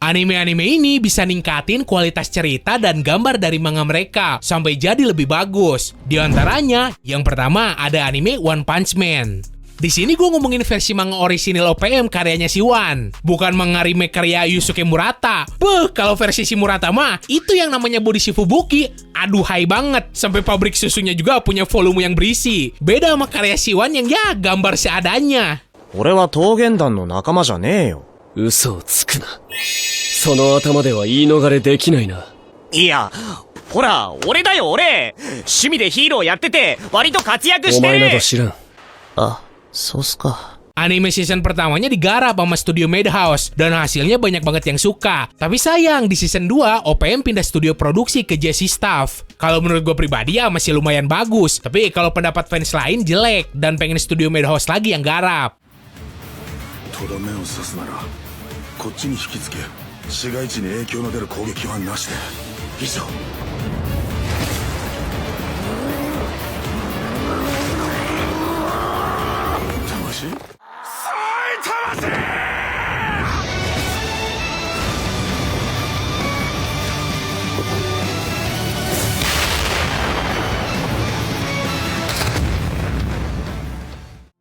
Anime-anime ini bisa ningkatin kualitas cerita dan gambar dari manga mereka sampai jadi lebih bagus. Di antaranya, yang pertama ada anime One Punch Man. Di sini gue ngomongin versi manga orisinil OPM karyanya si One, bukan manga remake karya Yusuke Murata. Kalau versi si Murata mah, itu yang namanya body Shifubuki, aduhai banget. Sampai pabrik susunya juga punya volume yang berisi. Beda sama karya si One yang ya gambar seadanya. 俺は桃源団の仲間じゃねえよ。嘘をつくな。その頭では言い逃れできないな。いや、ほら、俺だよ俺。趣味でヒーローやってて、割と活躍してる。お前など知らん。あ、そうっすか。Anime season pertamanya digarap sama studio Madhouse dan hasilnya banyak banget yang suka. Tapi sayang, di season 2 OPM pindah studio produksi ke Jesse Staff. Kalau menurut gue pribadi ya masih lumayan bagus. Tapi kalau pendapat fans lain jelek dan pengen studio Madhouse lagi yang garap. とどめを刺すならこっちに引きつけ市街地に影響の出る攻撃はなしで以上。魂？さい魂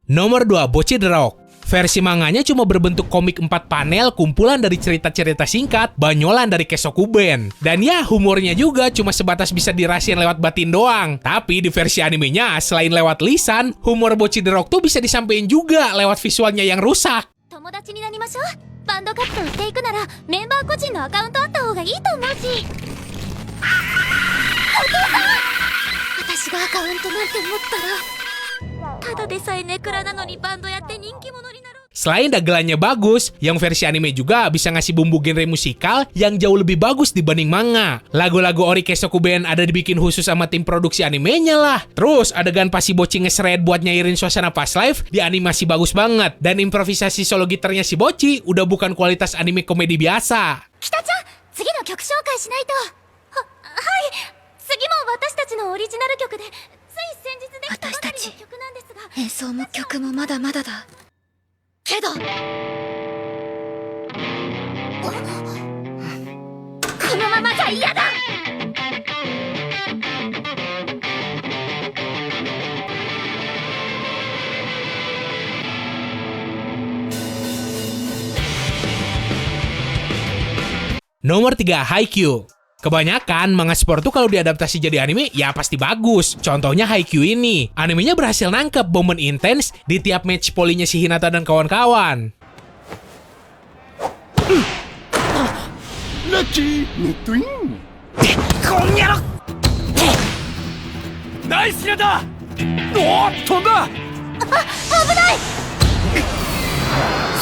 Nomor 2, Bocchi the Rock. Versi manganya cuma berbentuk komik 4 panel kumpulan dari cerita-cerita singkat banyolan dari Kesokuben. Dan ya, humornya juga cuma sebatas bisa dirasain lewat batin doang. Tapi di versi animenya, selain lewat lisan, humor Bocchi the Rock tuh bisa disampaikan juga lewat visualnya yang rusak. 友達になりましょう。バンド活動していくならメンバー個人のアカウントあった方がいいと思うし。お父さん、私がアカウントなんて持ったらただでさえネクラなのにバンドやって人気者になる。 Selain dagelannya bagus, yang versi anime juga bisa ngasih bumbu genre musikal yang jauh lebih bagus dibanding manga. Lagu-lagu Ori Kesokuben ada dibikin khusus sama tim produksi animenya lah. Terus adegan pas si Bocchi nge-shred buat nyairin suasana pas live dianimasi bagus banget. Dan improvisasi solo gitarnya si Bocchi udah bukan kualitas anime komedi biasa. 北ちゃん、次の曲紹介しないと。はい、次も私たちのオリジナル曲で、つい先日できたばかりの曲なんですが、演奏も曲もまだまだだ。けど、このままじゃ嫌だ。Nomor 3, Haikyuu. Kebanyakan manga sport tuh kalau diadaptasi jadi anime ya pasti bagus. Contohnya Haikyuu ini. Animenya berhasil nangkep momen intens di tiap match polinya si Hinata dan kawan-kawan. Lucky Twin. こんにゃろ。ナイスヒナタ。おっ飛んだ。危ない。ス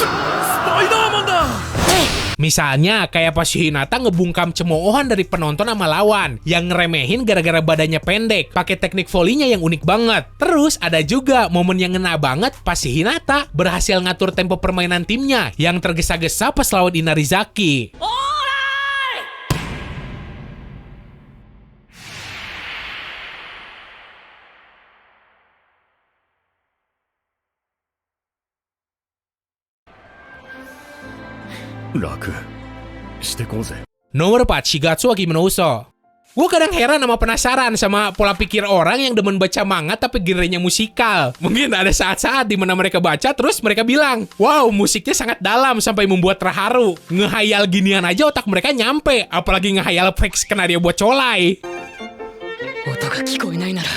パイダーマンだ。 Misalnya kayak pas si Hinata ngebungkam cemoohan dari penonton sama lawan yang ngeremehin gara-gara badannya pendek, pakai teknik volley-nya yang unik banget. Terus ada juga momen yang ngena banget pas si Hinata berhasil ngatur tempo permainan timnya yang tergesa-gesa pas lawan Inarizaki. Nomor 4, Shigatsu wa Kimi no Uso. Gue kadang heran sama penasaran sama pola pikir orang yang demen baca manga tapi genrenya musikal. Mungkin ada saat-saat dimana mereka baca terus mereka bilang, wow, musiknya sangat dalam sampai membuat terharu. Ngehayal ginian aja otak mereka nyampe, apalagi ngehayal fake skenario buat colai. 音が聞こえないなら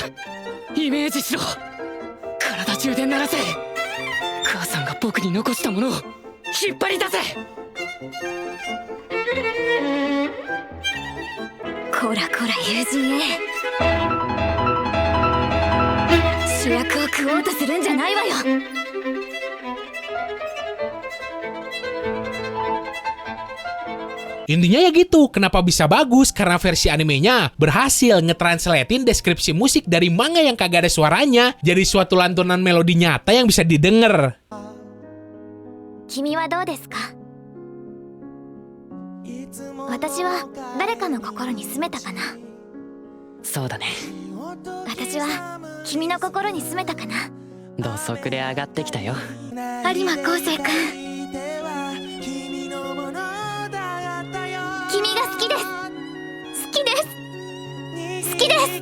イメージしろ。体中で鳴らせ。母さんが僕に残したものを引っ張り出せ。こらこら友人へ、主役を食おうとするんじゃないわよ。 Intinya ya gitu, kenapa bisa bagus? Karena versi animenya berhasil ngetranslatein deskripsi musik dari manga yang kagak ada suaranya jadi suatu lantunan melodi nyata yang bisa didengar. 君はどうですか？私は誰かの心に住めたかな？そうだね。私は君の心に住めたかな？土足で上がってきたよ。有馬昴生君。君が好きです。好きです。好きです。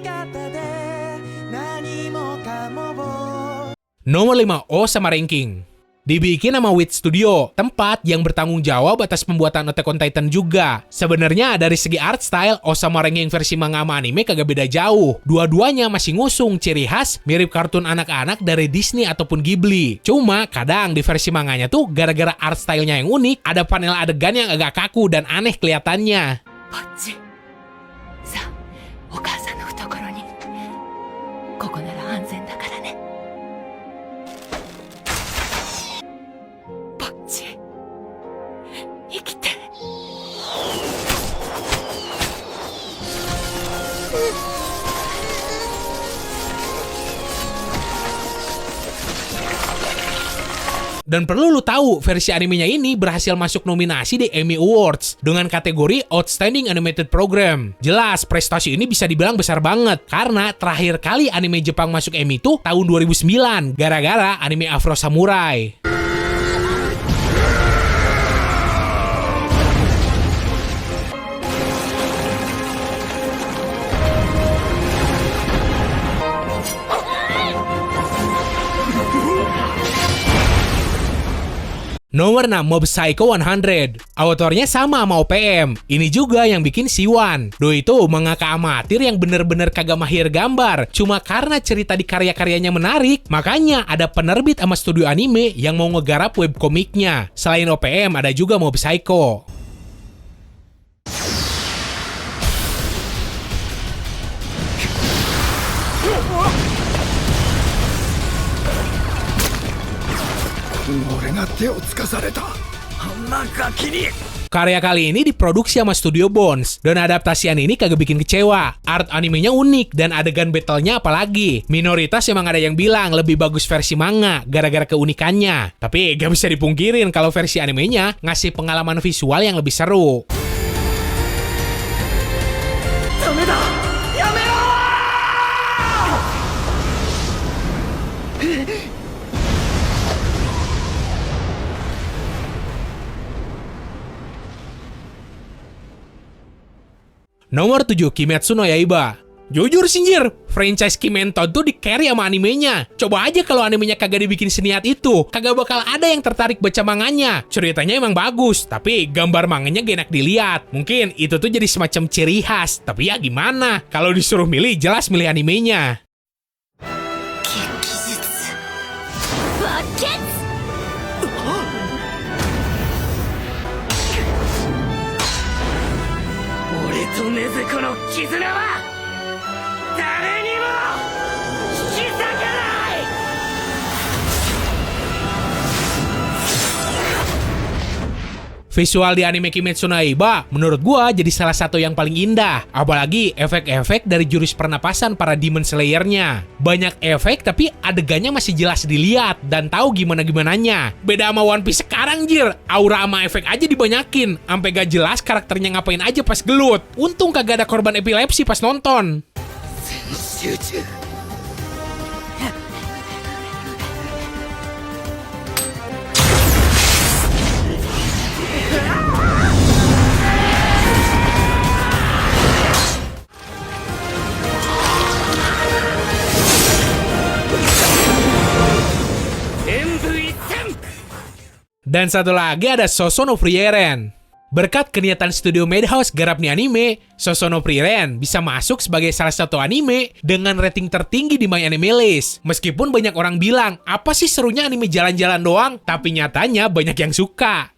Nomor 5, O sama ranking. Dibikin sama Wit Studio, tempat yang bertanggung jawab atas pembuatan Attack on Titan juga. Sebenarnya dari segi art style, Osama ranking versi manga sama anime kagak beda jauh. Dua-duanya masih ngusung ciri khas mirip kartun anak-anak dari Disney ataupun Ghibli. Cuma kadang di versi manganya tuh gara-gara art style-nya yang unik, ada panel adegan yang agak kaku dan aneh kelihatannya. ポッチさあお母さんの懐にここなら安全だからねポッチ生きて Dan perlu lu tahu, versi animenya ini berhasil masuk nominasi di Emmy Awards dengan kategori Outstanding Animated Program. Jelas, prestasi ini bisa dibilang besar banget karena terakhir kali anime Jepang masuk Emmy itu tahun 2009 gara-gara anime Afro Samurai. Nomor 6, Mob Psycho 100. Autornya sama OPM. Ini juga yang bikin Siwan. Doi itu mangaka amatir yang bener-bener kagak mahir gambar. Cuma karena cerita di karya-karyanya menarik, makanya ada penerbit sama studio anime yang mau ngegarap webkomiknya. Selain OPM, ada juga Mob Psycho. Karya kali ini diproduksi sama Studio Bones, dan adaptasian ini kagak bikin kecewa. Art animenya unik, dan adegan battle-nya apalagi. Minoritas emang ada yang bilang lebih bagus versi manga, gara-gara keunikannya. Tapi gak bisa dipungkirin kalau versi animenya ngasih pengalaman visual yang lebih seru. Nomor 7, Kimetsu no Yaiba. Jujur sih Jir, franchise Kimenton tuh di-carry sama animenya. Coba aja kalau animenya kagak dibikin seniat itu, kagak bakal ada yang tertarik baca manganya. Ceritanya emang bagus, tapi gambar manganya gak enak dilihat. Mungkin itu tuh jadi semacam ciri khas, tapi ya gimana? Kalau disuruh milih, jelas milih animenya. Visual di anime Kimetsu no Yaiba menurut gua jadi salah satu yang paling indah. Apalagi efek-efek dari jurus pernapasan para Demon Slayer-nya. Banyak efek tapi adegannya masih jelas dilihat dan tahu gimana-gimananya. Beda sama One Piece sekarang Jir, aura sama efek aja dibanyakin. Sampai gak jelas karakternya ngapain aja pas gelut. Untung kagak ada korban epilepsi pas nonton. Dan satu lagi ada Sosono Frieren. Berkat keniatan studio Madhouse garap nih anime, Sosono Frieren bisa masuk sebagai salah satu anime dengan rating tertinggi di My Anime List. Meskipun banyak orang bilang, apa sih serunya anime jalan-jalan doang? Tapi nyatanya banyak yang suka.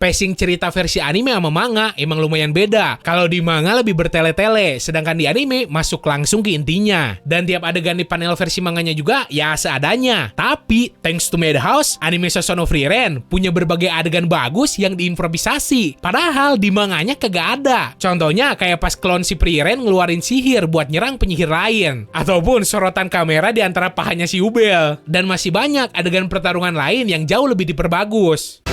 Pacing cerita versi anime sama manga emang lumayan beda. Kalau di manga lebih bertele-tele, sedangkan di anime masuk langsung ke intinya. Dan tiap adegan di panel versi manganya juga ya seadanya. Tapi thanks to Madhouse, anime Sosono Frieren punya berbagai adegan bagus yang diimprovisasi. Padahal di manganya kagak ada. Contohnya kayak pas klon si Frieren ngeluarin sihir buat nyerang penyihir lain. Ataupun sorotan kamera di antara pahanya si Ubel. Dan masih banyak adegan pertarungan lain yang jauh lebih diperbagus.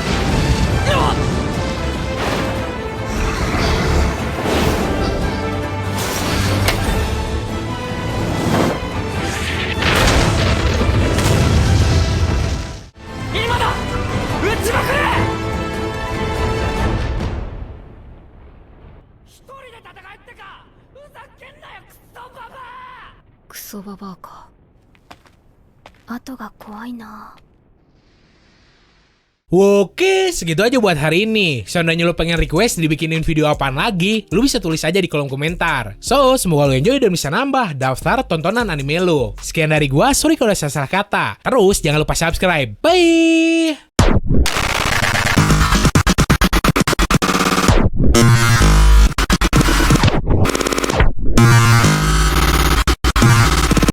ソババアか。後が怖いな。 Oke, segitu aja buat hari ini. Seandainya lo pengen request dibikinin video apaan lagi, lo bisa tulis aja di kolom komentar. So, semoga lo enjoy dan bisa nambah daftar tontonan anime lo. Sekian dari gua, sorry kalau ada salah kata. Terus, jangan lupa subscribe. Bye!